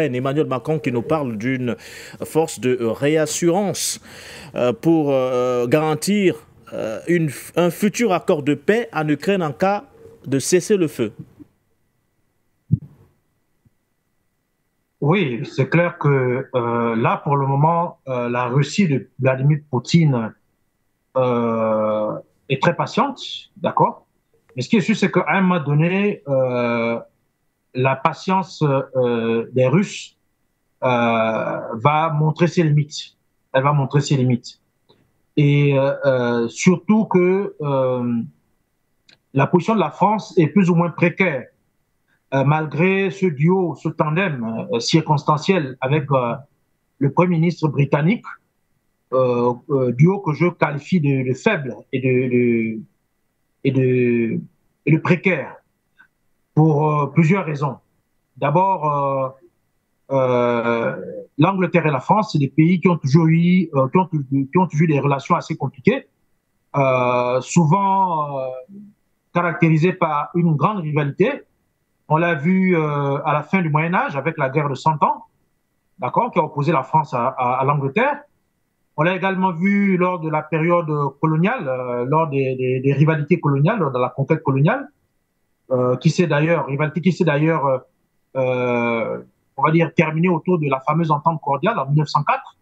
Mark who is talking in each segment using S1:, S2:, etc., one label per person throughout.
S1: Emmanuel Macron qui nous parle d'une force de réassurance pour garantir un futur accord de paix en Ukraine en cas de cessez-le-feu.
S2: Oui, c'est clair que là, pour le moment, la Russie de Vladimir Poutine euh, est très patiente, d'accord? Mais ce qui est sûr, c'est qu'à un moment donné, la patience des Russes va montrer ses limites. Elle va montrer ses limites. Et surtout que la position de la France est plus ou moins précaire, malgré ce duo, ce tandem circonstanciel avec le Premier ministre britannique, duo que je qualifie de faible et de, et de précaire pour plusieurs raisons. D'abord, l'Angleterre et la France, c'est des pays qui ont toujours eu, qui ont toujours eu des relations assez compliquées, souvent caractérisées par une grande rivalité. On l'a vu à la fin du Moyen Âge avec la guerre de 100 ans, d'accord, qui a opposé la France à l'Angleterre. On l'a également vu lors de la période coloniale, lors des rivalités coloniales, lors de la conquête coloniale, rivalité qui s'est d'ailleurs, on va dire, terminée autour de la fameuse entente cordiale en 1904,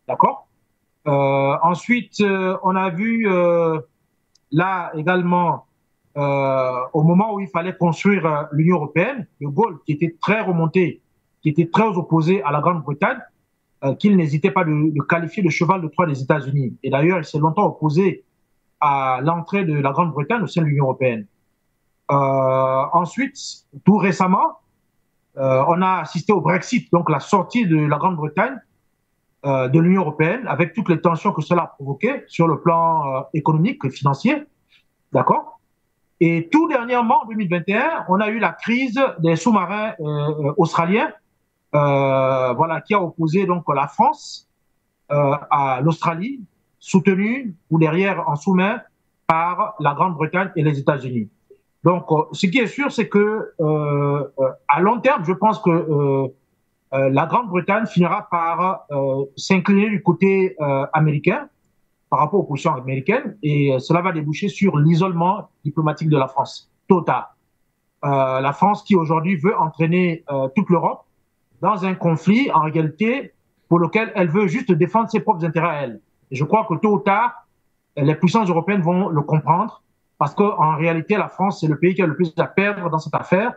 S2: d'accord. Ensuite, on a vu là également, au moment où il fallait construire l'Union européenne, De Gaulle, qui était très remonté, qui était très opposé à la Grande-Bretagne, qu'il n'hésitait pas de qualifier de cheval de Troie des États-Unis. Et d'ailleurs, il s'est longtemps opposé à l'entrée de la Grande-Bretagne au sein de l'Union européenne. Ensuite, tout récemment, on a assisté au Brexit, donc la sortie de la Grande-Bretagne de l'Union européenne, avec toutes les tensions que cela a provoquées sur le plan économique et financier, d'accord. Et tout dernièrement, en 2021, on a eu la crise des sous-marins australiens, voilà, qui a opposé donc la France à l'Australie, soutenue ou derrière en sous-main par la Grande-Bretagne et les États-Unis. Donc, ce qui est sûr, c'est que à long terme, je pense que la Grande-Bretagne finira par s'incliner du côté américain par rapport aux positions américaines, et cela va déboucher sur l'isolement diplomatique de la France, total. La France qui aujourd'hui veut entraîner toute l'Europe dans un conflit, en réalité, pour lequel elle veut juste défendre ses propres intérêts à elle. Et je crois que tôt ou tard, les puissances européennes vont le comprendre, parce qu'en réalité, la France, c'est le pays qui a le plus à perdre dans cette affaire,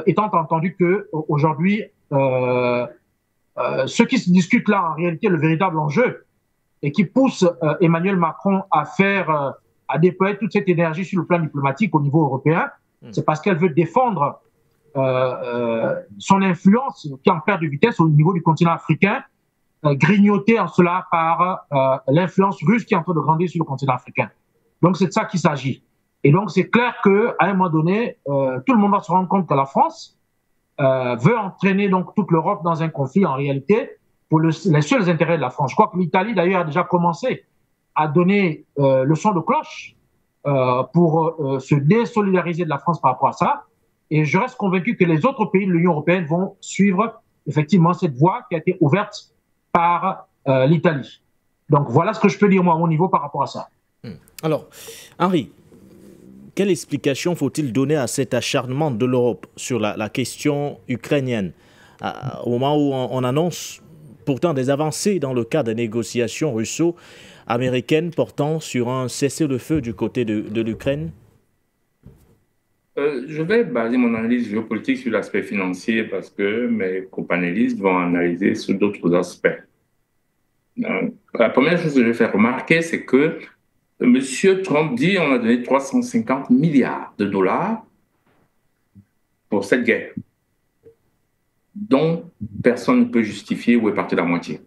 S2: étant entendu qu'aujourd'hui, ce qui se discute là, en réalité, le véritable enjeu, et qui pousse Emmanuel Macron à à déployer toute cette énergie sur le plan diplomatique au niveau européen, c'est parce qu'elle veut défendre son influence qui en perd de vitesse au niveau du continent africain, grignotée en cela par l'influence russe qui est en train de grandir sur le continent africain. Donc c'est de ça qu'il s'agit. Et donc c'est clair qu'à un moment donné, tout le monde va se rendre compte que la France veut entraîner donc toute l'Europe dans un conflit en réalité pour les seuls intérêts de la France. Je crois que l'Italie d'ailleurs a déjà commencé à donner le son de cloche pour se désolidariser de la France par rapport à ça. Et je reste convaincu que les autres pays de l'Union européenne vont suivre effectivement cette voie qui a été ouverte par l'Italie. Donc voilà ce que je peux dire moi à mon niveau par rapport à ça.
S1: Alors, Henri, quelle explication faut-il donner à cet acharnement de l'Europe sur la question ukrainienne au moment où on annonce pourtant des avancées dans le cadre des négociations russo-américaines portant sur un cessez-le-feu du côté de l'Ukraine?
S3: Je vais baser mon analyse géopolitique sur l'aspect financier parce que mes copanélistes vont analyser sur d'autres aspects. La première chose que je vais faire remarquer, c'est que M. Trump dit qu'on a donné 350 milliards de dollars pour cette guerre, dont personne ne peut justifier où est partie la moitié.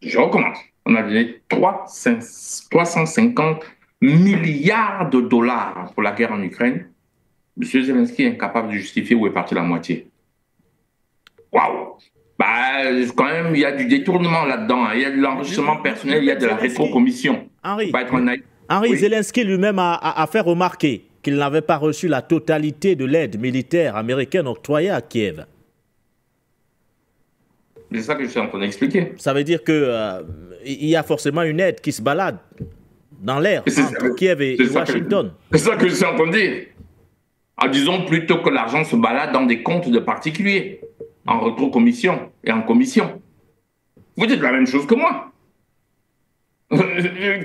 S3: Je recommence. On a donné 350 milliards de dollars pour la guerre en Ukraine. M. Zelensky est incapable de justifier où est partie la moitié. Waouh! Bah, quand même, il y a du détournement là-dedans. Il y a de l'enrichissement personnel, il y a de la rétrocommission.
S1: Henri,
S3: Henri,
S1: oui. Zelensky lui-même a fait remarquer qu'il n'avait pas reçu la totalité de l'aide militaire américaine octroyée à Kiev.
S3: C'est ça que je suis en train d'expliquer.
S1: Ça veut dire qu'il y a forcément une aide qui se balade dans l'air entre Kiev et Washington.
S3: C'est ça que je suis en train de dire. En disant plutôt que l'argent se balade dans des comptes de particuliers, en retro-commission et en commission. Vous dites la même chose que moi.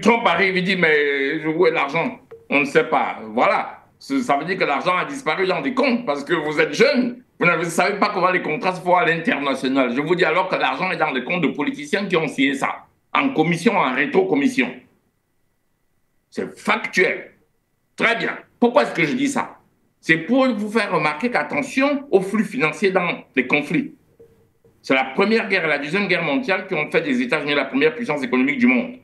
S3: Trump arrive et dit, mais où est l'argent? On ne sait pas. Voilà. Ça veut dire que l'argent a disparu dans des comptes parce que vous êtes jeune. Vous ne savez pas comment les contrats se font à l'international. Je vous dis alors que l'argent est dans les comptes de politiciens qui ont signé ça. En commission, en rétro-commission. C'est factuel. Très bien. Pourquoi est-ce que je dis ça? C'est pour vous faire remarquer qu'attention aux flux financiers dans les conflits. C'est la Première Guerre et la Deuxième Guerre mondiale qui ont fait des États-Unis la première puissance économique du monde.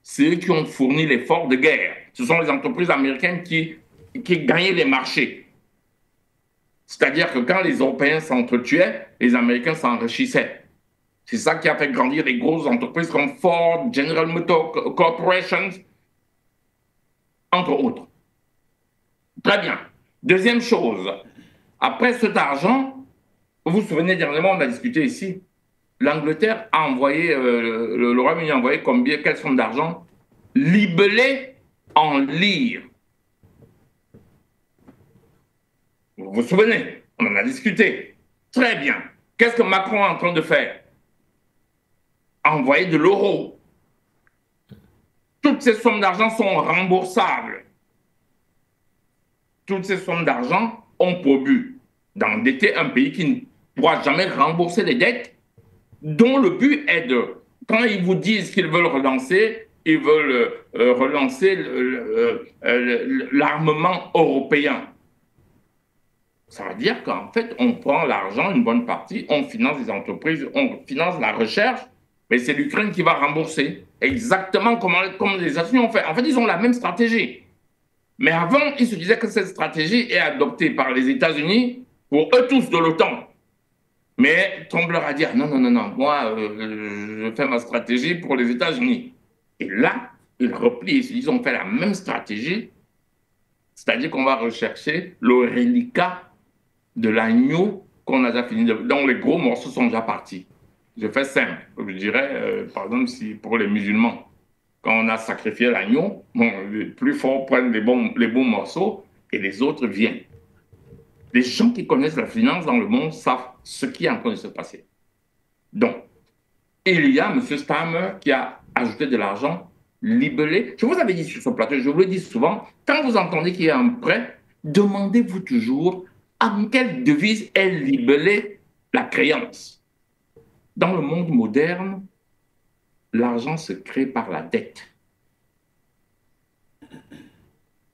S3: C'est eux qui ont fourni l'effort de guerre. Ce sont les entreprises américaines qui gagnaient les marchés. C'est-à-dire que quand les Européens s'entretuaient, les Américains s'enrichissaient. C'est ça qui a fait grandir les grosses entreprises comme Ford, General Motors Corporation, entre autres. Très bien. Deuxième chose, après cet argent, vous vous souvenez, dernièrement, on a discuté ici, l'Angleterre a envoyé, le Royaume-Uni a envoyé combien, quelle somme d'argent? Libellé en livres. Vous vous souvenez, on en a discuté. Très bien. Qu'est-ce que Macron est en train de faire? Envoyer de l'euro. Toutes ces sommes d'argent sont remboursables. Toutes ces sommes d'argent ont pour but d'endetter un pays qui ne pourra jamais rembourser les dettes, dont le but est de, quand ils vous disent qu'ils veulent relancer, ils veulent relancer l'armement européen. Ça veut dire qu'en fait, on prend l'argent, une bonne partie, on finance les entreprises, on finance la recherche, mais c'est l'Ukraine qui va rembourser. Exactement comme les États-Unis ont fait. En fait, ils ont la même stratégie. Mais avant, ils se disaient que cette stratégie est adoptée par les États-Unis pour eux tous de l'OTAN. Mais Trump leur a dit, non, non, non, non, moi, je fais ma stratégie pour les États-Unis. Et là, ils replient, ils ont fait la même stratégie, c'est-à-dire qu'on va rechercher le reliquat de l'agneau qu'on a déjà fini, dont les gros morceaux sont déjà partis. Je fais simple, je dirais, par exemple, si pour les musulmans, quand on a sacrifié l'agneau, bon, les plus forts prennent les bons morceaux et les autres viennent. Les gens qui connaissent la finance dans le monde savent ce qui est en train de se passer. Donc, il y a M. Starmer qui a ajouté de l'argent libellé. Je vous avais dit sur ce plateau, je vous le dis souvent, quand vous entendez qu'il y a un prêt, demandez-vous toujours en quelle devise est libellée la créance. Dans le monde moderne, l'argent se crée par la dette.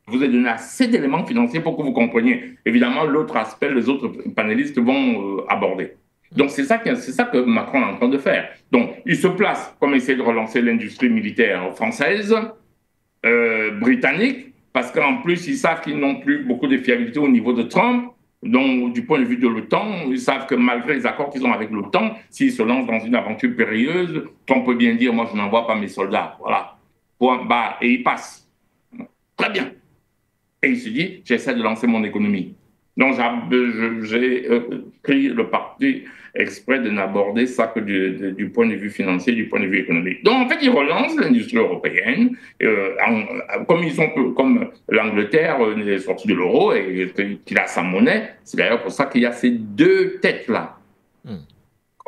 S3: Je vous ai donné assez d'éléments financiers pour que vous compreniez. Évidemment, l'autre aspect, les autres panélistes vont aborder. Donc, c'est ça que Macron est en train de faire. Donc, il se place comme essayer de relancer l'industrie militaire française, britannique, parce qu'en plus, ils savent qu'ils n'ont plus beaucoup de fiabilité au niveau de Trump. Donc, du point de vue de l'OTAN, ils savent que malgré les accords qu'ils ont avec l'OTAN, s'ils se lancent dans une aventure périlleuse, Trump peut bien dire, moi, je n'envoie pas mes soldats. Voilà. Point barre. Et il passe. Très bien. Et il se dit, j'essaie de lancer mon économie. Donc, j'ai pris le parti exprès de n'aborder ça que du point de vue financier, du point de vue économique. Donc, en fait, il relance l'industrie européenne, comme l'Angleterre est sortie de l'euro et qu'il a sa monnaie. C'est d'ailleurs pour ça qu'il y a ces deux têtes-là. Comme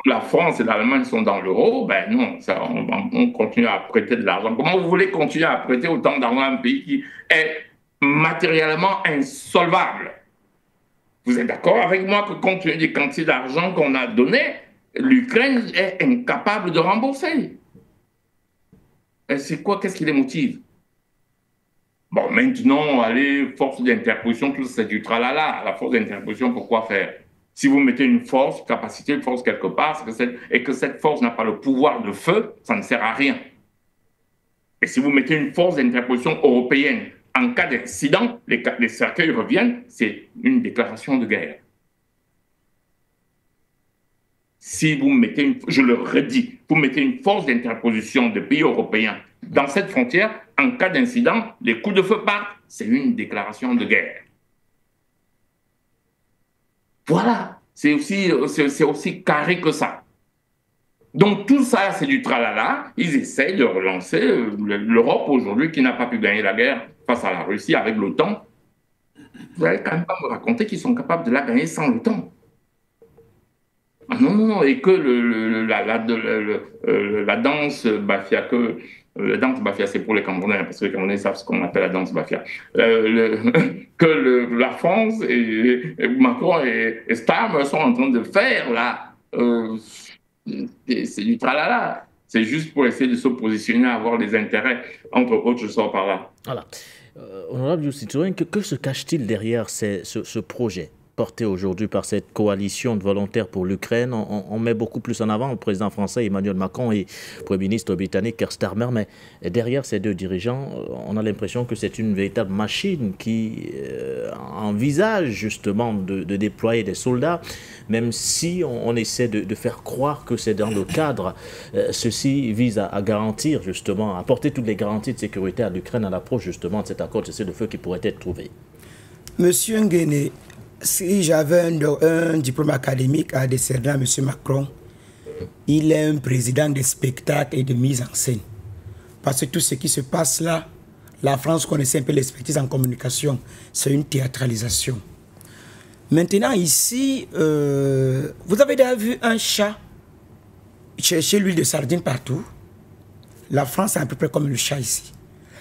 S3: la France et l'Allemagne sont dans l'euro, ben non, on continue à prêter de l'argent. Comment vous voulez continuer à prêter autant d'argent à un pays qui est matériellement insolvable? Vous êtes d'accord avec moi que compte tenu des quantités d'argent qu'on a donné, l'Ukraine est incapable de rembourser? Et c'est quoi? Qu'est-ce qui les motive? Bon, maintenant, allez, force d'interposition, tout ça, c'est du tralala. La force d'interposition, pourquoi faire? Si vous mettez une force, capacité de force quelque part, et que cette force n'a pas le pouvoir de feu, ça ne sert à rien. Et si vous mettez une force d'interposition européenne, en cas d'incident, les cercueils reviennent, c'est une déclaration de guerre. Si vous mettez je le redis, vous mettez une force d'interposition de pays européens dans cette frontière, en cas d'incident, les coups de feu partent, c'est une déclaration de guerre. Voilà, c'est aussi carré que ça. Donc tout ça, c'est du tralala. Ils essayent de relancer l'Europe aujourd'hui qui n'a pas pu gagner la guerre face à la Russie avec l'OTAN. Vous n'allez quand même pas me raconter qu'ils sont capables de la gagner sans l'OTAN. Ah non, non, non, et que la danse Bafia, la danse Bafia, c'est pour les Camerounais, parce que les Camerounais savent ce qu'on appelle la danse Bafia. La France et Macron et Starmer sont en train de faire là. C'est du tralala. C'est juste pour essayer de se positionner, avoir des intérêts. Entre autres, je sors par là.
S1: Voilà. Honorable Youssou Touré, que se cache-t-il derrière ce projet porté aujourd'hui par cette coalition de volontaires pour l'Ukraine? On met beaucoup plus en avant le président français Emmanuel Macron et le Premier ministre britannique Keir Starmer, mais derrière ces deux dirigeants, on a l'impression que c'est une véritable machine qui envisage justement de déployer des soldats, même si on essaie de faire croire que c'est dans le cadre. Ceci vise à garantir justement, à apporter toutes les garanties de sécurité à l'Ukraine à l'approche justement de cet accord de cessez-le-feu qui pourrait être trouvé.
S4: Monsieur Nguéné, si j'avais un diplôme académique à décerner à M. Macron, il est un président de spectacle et de mise en scène. Parce que tout ce qui se passe là, la France connaissait un peu l'expertise en communication. C'est une théâtralisation. Maintenant, ici, vous avez déjà vu un chat chercher l'huile de sardine partout? La France est à peu près comme le chat ici.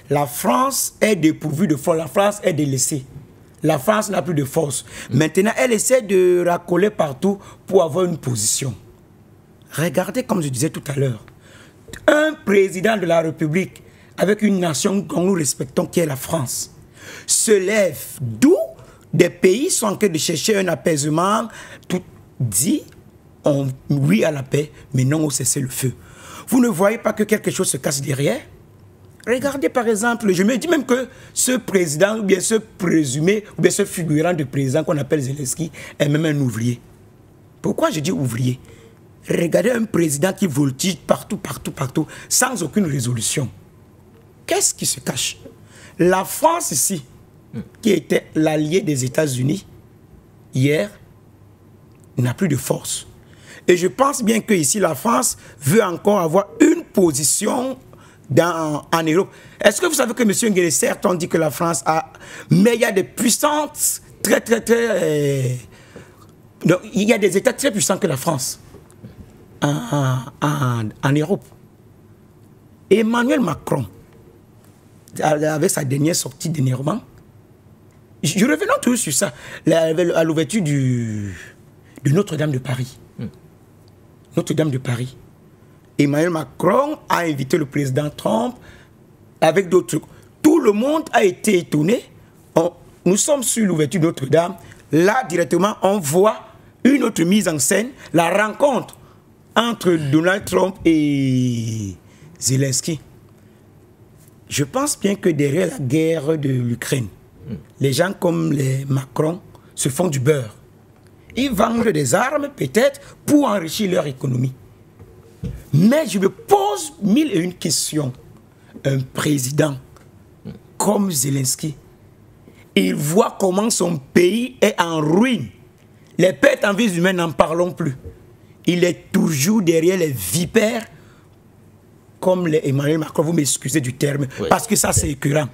S4: La France est dépourvue de force, la France est délaissée. La France n'a plus de force. Maintenant, elle essaie de racoler partout pour avoir une position. Regardez, comme je disais tout à l'heure, un président de la République avec une nation que nous respectons, qui est la France, se lève, d'où des pays sont en train de chercher un apaisement, tout dit, oui à la paix, mais non au cessez-le-feu. Vous ne voyez pas que quelque chose se casse derrière? Regardez par exemple, je me dis même que ce président, ou bien ce présumé, ou bien ce figurant de président qu'on appelle Zelensky, est même un ouvrier. Pourquoi je dis ouvrier? Regardez un président qui voltige partout, partout, partout, sans aucune résolution. Qu'est-ce qui se cache? La France ici, qui était l'allié des États-Unis, hier, n'a plus de force. Et je pense bien que ici, la France veut encore avoir une position en Europe. Est-ce que vous savez que M. Nguéné, certes, on dit que la France a... Mais il y a des puissances donc, il y a des États très puissants que la France en Europe. Emmanuel Macron, avec sa dernière sortie d'énervement, je revenons toujours sur ça, à l'ouverture de Notre-Dame de Paris. Notre-Dame de Paris. Emmanuel Macron a invité le président Trump avec d'autres. Tout le monde a été étonné. Nous sommes sur l'ouverture de Notre-Dame. Là, directement, on voit une autre mise en scène, la rencontre entre Donald Trump et Zelensky. Je pense bien que derrière la guerre de l'Ukraine, les gens comme les Macron se font du beurre. Ils vendent des armes, peut-être, pour enrichir leur économie. Mais je me pose mille et une questions. Un président comme Zelensky, il voit comment son pays est en ruine. Les pertes en vies humaines, n'en parlons plus. Il est toujours derrière les vipères, comme les Emmanuel Macron, vous m'excusez du terme, oui, parce que ça c'est écœurant.